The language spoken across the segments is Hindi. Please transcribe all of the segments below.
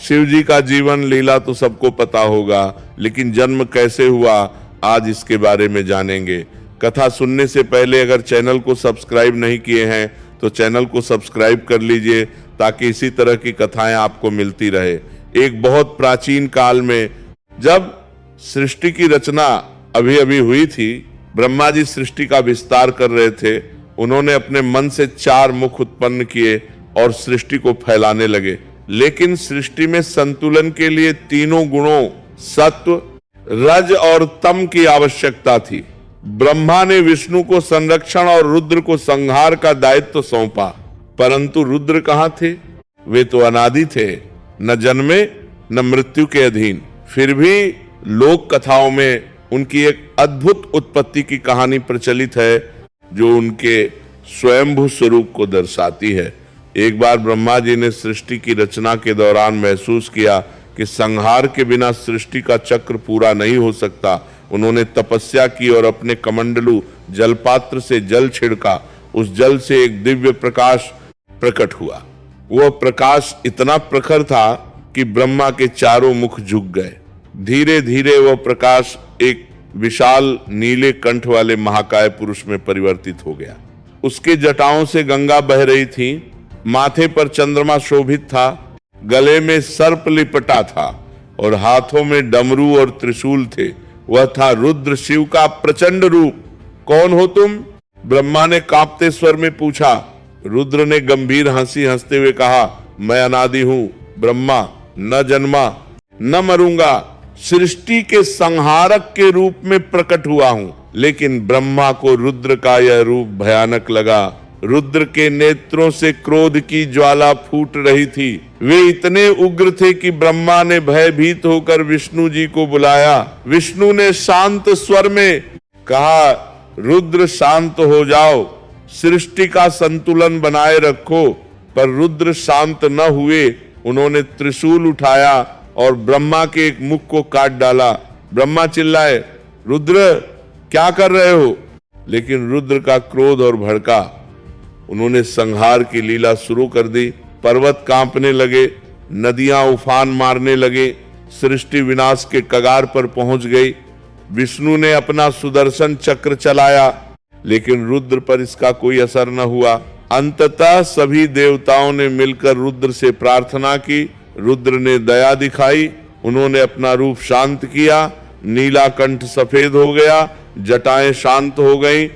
शिव जी का जीवन लीला तो सबको पता होगा, लेकिन जन्म कैसे हुआ आज इसके बारे में जानेंगे। कथा सुनने से पहले अगर चैनल को सब्सक्राइब नहीं किए हैं तो चैनल को सब्सक्राइब कर लीजिए ताकि इसी तरह की कथाएं आपको मिलती रहे। एक बहुत प्राचीन काल में जब सृष्टि की रचना अभी अभी हुई थी, ब्रह्मा जी सृष्टि का विस्तार कर रहे थे। उन्होंने अपने मन से 4 मुख उत्पन्न किए और सृष्टि को फैलाने लगे। लेकिन सृष्टि में संतुलन के लिए तीनों गुणों सत्व, रज और तम की आवश्यकता थी। ब्रह्मा ने विष्णु को संरक्षण और रुद्र को संहार का दायित्व सौंपा, परंतु रुद्र कहां थे? वे तो अनादि थे, न जन्मे न मृत्यु के अधीन। फिर भी लोक कथाओं में उनकी एक अद्भुत उत्पत्ति की कहानी प्रचलित है जो उनके स्वयंभू स्वरूप को दर्शाती है। एक बार ब्रह्मा जी ने सृष्टि की रचना के दौरान महसूस किया कि संहार के बिना सृष्टि का चक्र पूरा नहीं हो सकता। उन्होंने तपस्या की और अपने कमंडलू जलपात्र से जल छिड़का। उस जल से एक दिव्य प्रकाश प्रकट हुआ। वह प्रकाश इतना प्रखर था कि ब्रह्मा के चारों मुख झुक गए। धीरे धीरे वह प्रकाश एक विशाल नीले कंठ वाले महाकाय पुरुष में परिवर्तित हो गया। उसके जटाओं से गंगा बह रही थी, माथे पर चंद्रमा शोभित था, गले में सर्प लिपटा था और हाथों में डमरू और त्रिशूल थे। वह था रुद्र, शिव का प्रचंड रूप। कौन हो तुम? ब्रह्मा ने कांपते स्वर में पूछा। रुद्र ने गंभीर हंसी हंसते हुए कहा, मैं अनादि हूं, ब्रह्मा, न जन्मा न मरूंगा, सृष्टि के संहारक के रूप में प्रकट हुआ हूं। लेकिन ब्रह्मा को रुद्र का यह रूप भयानक लगा। रुद्र के नेत्रों से क्रोध की ज्वाला फूट रही थी। वे इतने उग्र थे कि ब्रह्मा ने भयभीत होकर विष्णु जी को बुलाया। विष्णु ने शांत स्वर में कहा, रुद्र शांत हो जाओ, सृष्टि का संतुलन बनाए रखो। पर रुद्र शांत न हुए। उन्होंने त्रिशूल उठाया और ब्रह्मा के एक मुख को काट डाला। ब्रह्मा चिल्लाए, रुद्र क्या कर रहे हो? लेकिन रुद्र का क्रोध और भड़का। उन्होंने संहार की लीला शुरू कर दी। पर्वत कांपने लगे, नदियां उफान मारने लगे, सृष्टि विनाश के कगार पर पहुंच गई। विष्णु ने अपना सुदर्शन चक्र चलाया, लेकिन रुद्र पर इसका कोई असर न हुआ। अंततः सभी देवताओं ने मिलकर रुद्र से प्रार्थना की। रुद्र ने दया दिखाई। उन्होंने अपना रूप शांत किया। नीला कंठ सफेद हो गया, जटाएं शांत हो गईं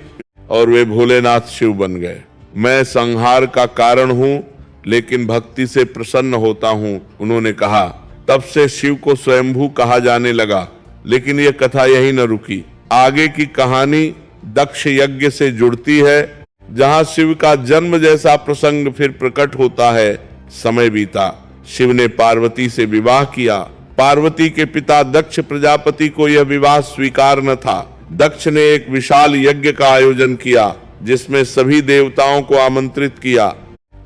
और वे भोलेनाथ शिव बन गए। मैं संहार का कारण हूं, लेकिन भक्ति से प्रसन्न होता हूं, उन्होंने कहा। तब से शिव को स्वयंभू कहा जाने लगा। लेकिन यह कथा यही न रुकी। आगे की कहानी दक्ष यज्ञ से जुड़ती है, जहां शिव का जन्म जैसा प्रसंग फिर प्रकट होता है। समय बीता, शिव ने पार्वती से विवाह किया। पार्वती के पिता दक्ष प्रजापति को यह विवाह स्वीकार न था। दक्ष ने एक विशाल यज्ञ का आयोजन किया, जिसमें सभी देवताओं को आमंत्रित किया,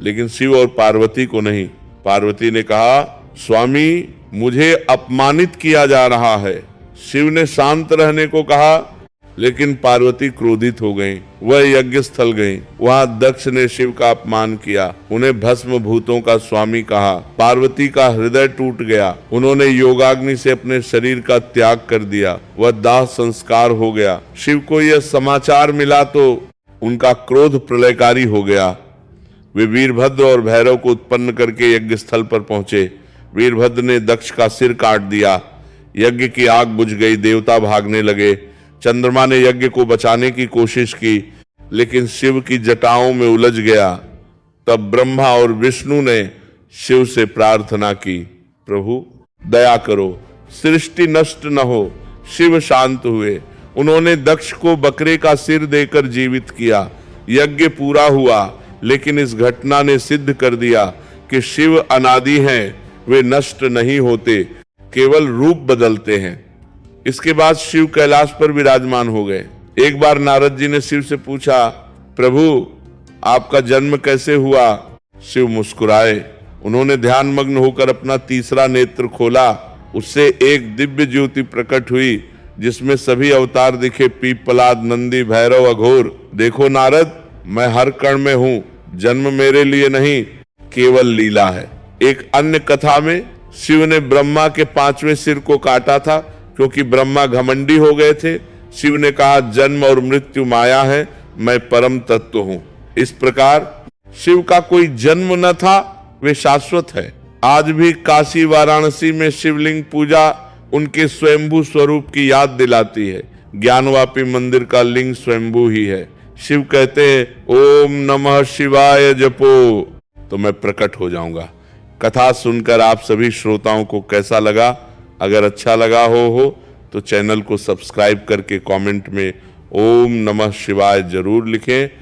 लेकिन शिव और पार्वती को नहीं। पार्वती ने कहा, स्वामी, मुझे अपमानित किया जा रहा है। शिव ने शांत रहने को कहा, लेकिन पार्वती क्रोधित हो गईं। वह यज्ञ स्थल गईं। वहां दक्ष ने शिव का अपमान किया, उन्हें भस्म भूतों का स्वामी कहा। पार्वती का हृदय टूट गया। उन्होंने योगाग्नि से अपने शरीर का त्याग कर दिया। वह दाह संस्कार हो गया। शिव को यह समाचार मिला तो उनका क्रोध प्रलयकारी हो गया। वे वीरभद्र और भैरव को उत्पन्न करके यज्ञ स्थल पर पहुंचे। वीरभद्र ने दक्ष का सिर काट दिया। यज्ञ की आग बुझ गई। देवता भागने लगे। चंद्रमा ने यज्ञ को बचाने की कोशिश की, लेकिन शिव की जटाओं में उलझ गया। तब ब्रह्मा और विष्णु ने शिव से प्रार्थना की, प्रभु दया करो, सृष्टि नष्ट न हो। शिव शांत हुए। उन्होंने दक्ष को बकरे का सिर देकर जीवित किया। यज्ञ पूरा हुआ, लेकिन इस घटना ने सिद्ध कर दिया कि शिव अनादि हैं। वे नष्ट नहीं होते, केवल रूप बदलते हैं। इसके बाद शिव कैलाश पर विराजमान हो गए। एक बार नारद जी ने शिव से पूछा, प्रभु आपका जन्म कैसे हुआ? शिव मुस्कुराए। उन्होंने ध्यान मग्न होकर अपना तीसरा नेत्र खोला। उससे एक दिव्य ज्योति प्रकट हुई, जिसमें सभी अवतार दिखे, पीपलाद, नंदी, भैरव, अघोर। देखो नारद, मैं हर कण में हूँ। जन्म मेरे लिए नहीं, केवल लीला है। एक अन्य कथा में शिव ने ब्रह्मा के 5वें सिर को काटा था क्योंकि ब्रह्मा घमंडी हो गए थे। शिव ने कहा जन्म और मृत्यु माया है, मैं परम तत्व हूं। इस प्रकार शिव का कोई जन्म न था, वे शाश्वत है। आज भी काशी वाराणसी में शिवलिंग पूजा उनके स्वयंभू स्वरूप की याद दिलाती है। ज्ञानवापी मंदिर का लिंग स्वयंभू ही है। शिव कहते हैं ओम नमः शिवाय जपो तो मैं प्रकट हो जाऊंगा। कथा सुनकर आप सभी श्रोताओं को कैसा लगा? अगर अच्छा लगा हो तो चैनल को सब्सक्राइब करके कमेंट में ओम नमः शिवाय जरूर लिखें